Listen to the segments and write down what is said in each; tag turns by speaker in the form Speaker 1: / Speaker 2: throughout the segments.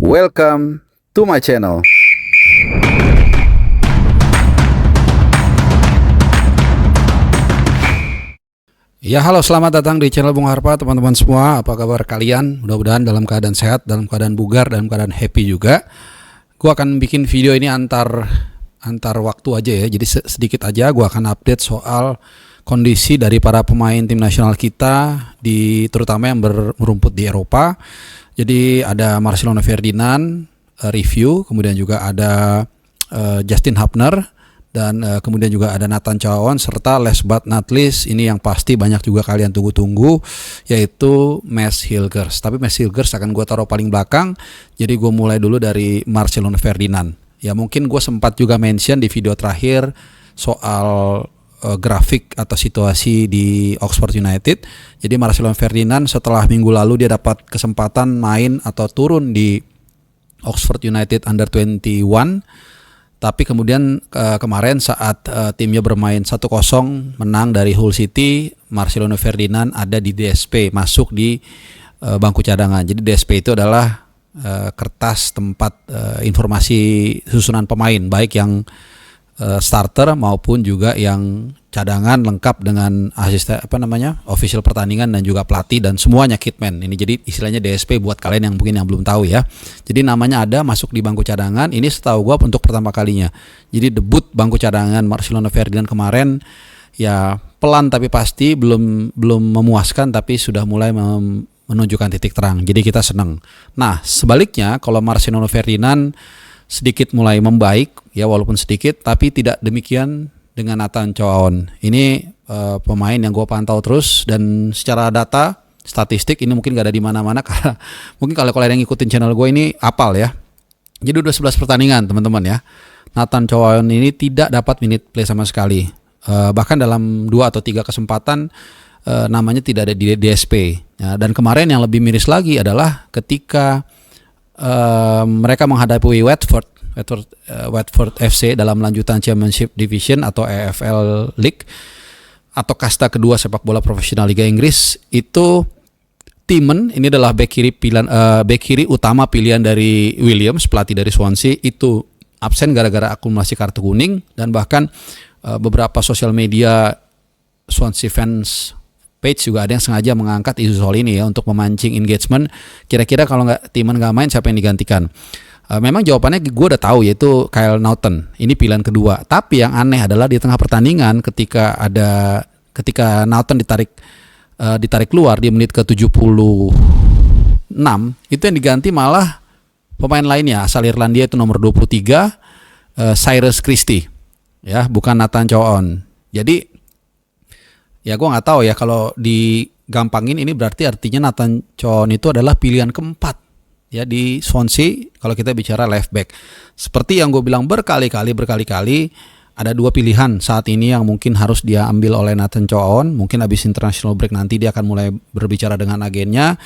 Speaker 1: Welcome to my channel.
Speaker 2: Ya, halo, selamat datang di channel Bung Harpa, teman-teman semua. Apa kabar kalian? Mudah-mudahan dalam keadaan sehat, dalam keadaan bugar, dalam keadaan happy juga. Gua akan bikin video ini antar waktu aja ya. Jadi sedikit aja gua akan update soal kondisi dari para pemain tim nasional kita terutama yang merumput di Eropa. Jadi ada Marcelo Ferdinand review, kemudian juga ada Justin Hubner, dan kemudian juga ada Nathan Chow, serta last but not least ini yang pasti banyak juga kalian tunggu-tunggu, yaitu Mads Hilgers. Tapi Mads Hilgers akan gue taruh paling belakang. Jadi gue mulai dulu dari Marcelo Ferdinand. Ya, mungkin gue sempat juga mention di video terakhir soal grafik atau situasi di Oxford United. Jadi Marcelo Ferdinand setelah minggu lalu dia dapat kesempatan main atau turun di Oxford United Under 21. Tapi kemudian kemarin saat timnya bermain 1-0 menang dari Hull City, Marcelo Ferdinand ada di DSP, masuk di bangku cadangan. Jadi DSP itu adalah kertas tempat informasi susunan pemain, baik yang starter maupun juga yang cadangan, lengkap dengan asisten official pertandingan dan juga pelatih dan semuanya kitman. Ini jadi istilahnya DSP buat kalian yang mungkin yang belum tahu ya. Jadi namanya ada masuk di bangku cadangan. Ini setahu gua untuk pertama kalinya. Jadi debut bangku cadangan Marcelo Ferdinand kemarin ya pelan tapi pasti, belum memuaskan tapi sudah mulai menunjukkan titik terang. Jadi kita senang. Nah, sebaliknya kalau Marcelo Ferdinand sedikit mulai membaik ya, walaupun sedikit, tapi tidak demikian dengan Nathan Chow. Ini pemain yang gue pantau terus, dan secara data statistik ini mungkin gak ada di mana-mana karena mungkin kalau kalian yang ngikutin channel gue ini apal ya. Jadi udah 11 pertandingan teman-teman ya. Nathan Chow ini tidak dapat minute play sama sekali. Bahkan dalam 2 atau 3 kesempatan namanya tidak ada di DSP. Ya, dan kemarin yang lebih miris lagi adalah ketika mereka menghadapi Watford FC dalam lanjutan Championship Division atau EFL League atau kasta kedua sepak bola profesional Liga Inggris. Itu Tiemann, ini adalah bek kiri utama pilihan dari Williams, pelatih dari Swansea, itu absen gara-gara akumulasi kartu kuning, dan bahkan beberapa sosial media Swansea fans page juga ada yang sengaja mengangkat isu soal ini ya untuk memancing engagement. Kira-kira kalau Tiemann nggak main, siapa yang digantikan? Memang jawabannya gue udah tahu, yaitu Kyle Naughton. Ini pilihan kedua. Tapi yang aneh adalah di tengah pertandingan ketika Naughton ditarik keluar di menit ke 76, itu yang diganti malah pemain lainnya asal Irlandia, itu nomor 23 Cyrus Christie. Ya, bukan Nathan Chow. Jadi ya gue nggak tahu ya, kalau digampangin ini berarti artinya Nathan Chow itu adalah pilihan keempat ya di Swansea kalau kita bicara left back. Seperti yang gue bilang berkali-kali, ada 2 pilihan saat ini yang mungkin harus dia ambil oleh Nathan Chow. Mungkin habis international break nanti dia akan mulai berbicara dengan agennya.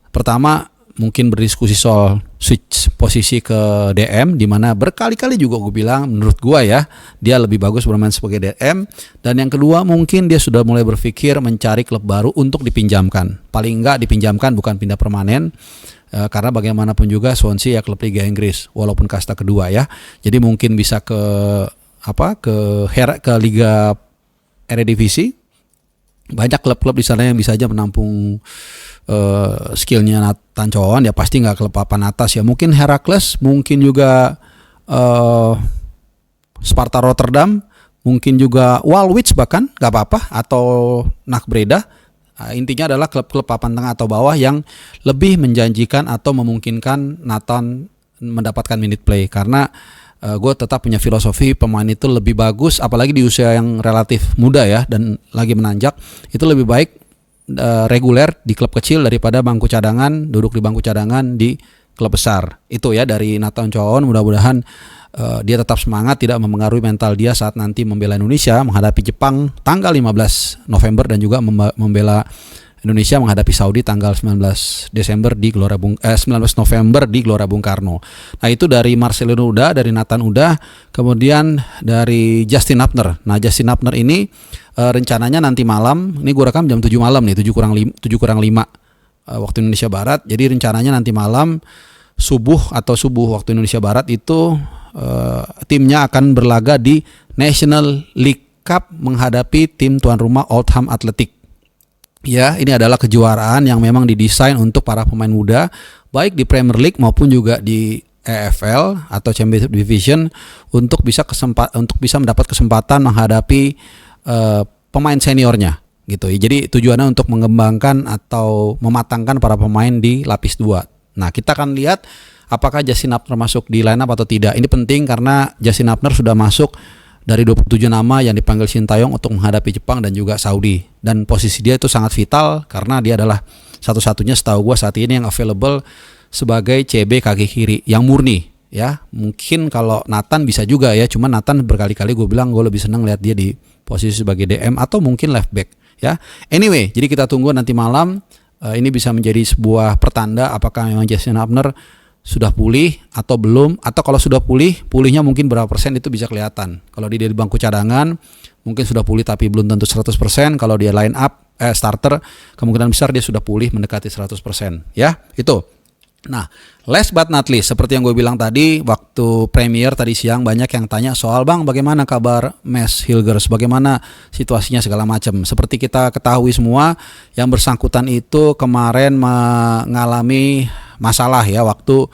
Speaker 2: Pertama, mungkin berdiskusi soal switch posisi ke DM, di mana berkali-kali juga gue bilang menurut gue ya dia lebih bagus bermain sebagai DM. Dan yang kedua, mungkin dia sudah mulai berpikir mencari klub baru untuk dipinjamkan. Paling enggak dipinjamkan, bukan pindah permanen. Karena bagaimanapun juga Swansea ya klub Liga Inggris walaupun kasta kedua ya. Jadi mungkin bisa ke Liga Eredivisie. Banyak klub-klub di sana yang bisa aja menampung skillnya Nathan Chow. Ya pasti nggak klub papan atas ya. Mungkin Heracles, mungkin juga Sparta Rotterdam, mungkin juga Walwich bahkan nggak apa-apa, atau NAC Breda. Intinya adalah klub-klub papan tengah atau bawah yang lebih menjanjikan atau memungkinkan Nathan mendapatkan minute play. Karena gue tetap punya filosofi pemain itu lebih bagus, apalagi di usia yang relatif muda ya dan lagi menanjak, itu lebih baik reguler di klub kecil daripada duduk di bangku cadangan di klub besar. Itu ya dari Nathan Chow. Mudah-mudahan dia tetap semangat, tidak mempengaruhi mental dia saat nanti membela Indonesia menghadapi Jepang tanggal 15 November dan juga membela Indonesia menghadapi Saudi tanggal 19 November di Gelora Bung Karno. Nah, itu dari Marcelo udah, dari Nathan udah, kemudian dari Justin Hubner. Nah, Justin Hubner ini rencananya nanti malam, ini gue rekam jam 7 malam nih, 7 kurang 5 waktu Indonesia Barat. Jadi rencananya nanti malam subuh waktu Indonesia Barat itu timnya akan berlaga di National League Cup menghadapi tim tuan rumah Oldham Athletic. Ya, ini adalah kejuaraan yang memang didesain untuk para pemain muda, baik di Premier League maupun juga di EFL atau Championship Division untuk bisa mendapat kesempatan menghadapi pemain seniornya gitu. Jadi tujuannya untuk mengembangkan atau mematangkan para pemain di lapis 2. Nah, kita akan lihat apakah Justin Upner masuk di line up atau tidak. Ini penting karena Justin Upner sudah masuk dari 27 nama yang dipanggil Shin Tae-yong untuk menghadapi Jepang dan juga Saudi. Dan posisi dia itu sangat vital karena dia adalah satu-satunya setahu gue saat ini yang available sebagai CB kaki kiri yang murni. Ya, mungkin kalau Nathan bisa juga ya, cuman Nathan berkali-kali gue bilang gue lebih senang lihat dia di posisi sebagai DM atau mungkin left back ya. Anyway, jadi kita tunggu nanti malam. Ini bisa menjadi sebuah pertanda apakah memang Justin Upner sudah pulih atau belum, atau kalau sudah pulihnya mungkin berapa persen itu bisa kelihatan. Kalau dia di bangku cadangan mungkin sudah pulih tapi belum tentu 100%. Kalau dia line up starter, kemungkinan besar dia sudah pulih mendekati 100% ya. Itu. Nah, last but not least, seperti yang gue bilang tadi waktu premier tadi siang, banyak yang tanya soal bang bagaimana kabar Mads Hilgers, bagaimana situasinya segala macam. Seperti kita ketahui semua, yang bersangkutan itu kemarin mengalami masalah ya waktu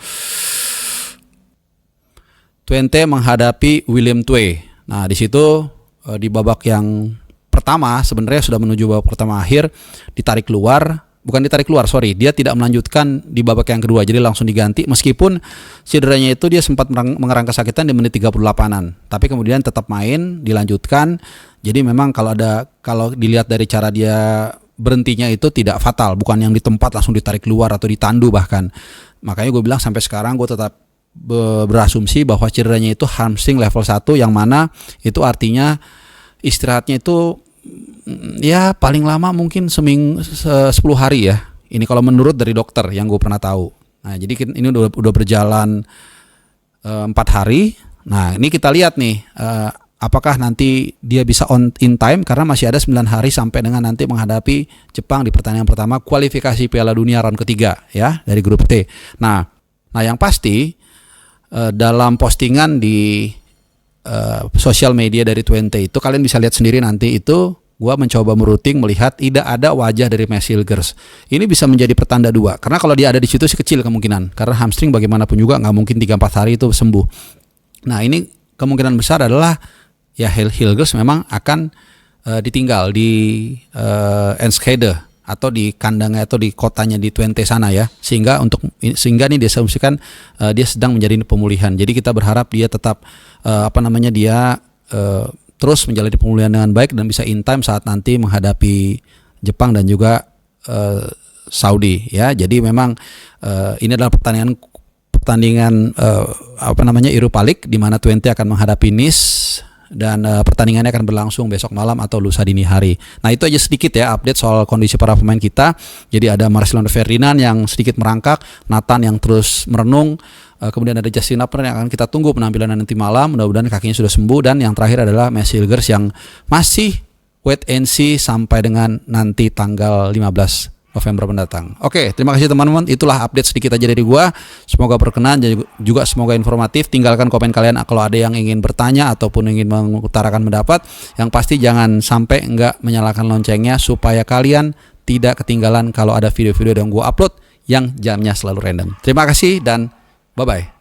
Speaker 2: Twente menghadapi William Tway. Nah, di situ di babak yang pertama sebenarnya sudah menuju babak pertama akhir ditarik keluar. Bukan ditarik keluar, dia tidak melanjutkan di babak yang kedua, jadi langsung diganti meskipun cederanya itu dia sempat mengerang kesakitan di menit 38-an, tapi kemudian tetap main, dilanjutkan. Jadi memang kalau dilihat dari cara dia berhentinya itu tidak fatal, bukan yang di tempat langsung ditarik keluar atau ditandu bahkan. Makanya gue bilang sampai sekarang gue tetap berasumsi bahwa cederanya itu hamstring level 1, yang mana itu artinya istirahatnya itu ya paling lama mungkin 10 hari ya. Ini kalau menurut dari dokter yang gue pernah tahu. Nah, jadi ini udah berjalan 4 hari. Nah, ini kita lihat nih apakah nanti dia bisa in time, karena masih ada 9 hari sampai dengan nanti menghadapi Jepang di pertandingan pertama kualifikasi Piala Dunia round ketiga ya dari grup T. Nah yang pasti dalam postingan di sosial media dari Twente itu kalian bisa lihat sendiri nanti itu. Gua mencoba meruting melihat tidak ada wajah dari Mads Hilgers. Ini bisa menjadi pertanda 2. Karena kalau dia ada di situ sih kecil kemungkinan. Karena hamstring bagaimanapun juga nggak mungkin 3-4 hari itu sembuh. Nah, ini kemungkinan besar adalah ya Hilgers memang akan ditinggal di Enschede atau di kandangnya atau di kotanya di Twente sana ya. Sehingga ini diasumsikan dia sedang menjalani pemulihan. Jadi kita berharap dia tetap terus menjalani pemulihan dengan baik dan bisa in time saat nanti menghadapi Jepang dan juga Saudi ya. Jadi memang ini adalah pertandingan Europa League di mana Twente akan menghadapi Nice dan pertandingannya akan berlangsung besok malam atau lusa dini hari. Nah, itu aja sedikit ya update soal kondisi para pemain kita. Jadi ada Marcelino Ferdinand yang sedikit merangkak, Nathan yang terus merenung. Kemudian ada Justin Upner yang akan kita tunggu penampilan nanti malam, mudah-mudahan kakinya sudah sembuh. Dan yang terakhir adalah Mads Hilgers yang masih wait and see sampai dengan nanti tanggal 15 November mendatang. Oke, terima kasih teman-teman. Itulah update sedikit aja dari gua. Semoga berkenan dan juga semoga informatif. Tinggalkan komen kalian kalau ada yang ingin bertanya ataupun ingin mengutarakan pendapat. Yang pasti jangan sampai nggak menyalakan loncengnya supaya kalian tidak ketinggalan kalau ada video-video yang gua upload yang jamnya selalu random. Terima kasih dan bye-bye.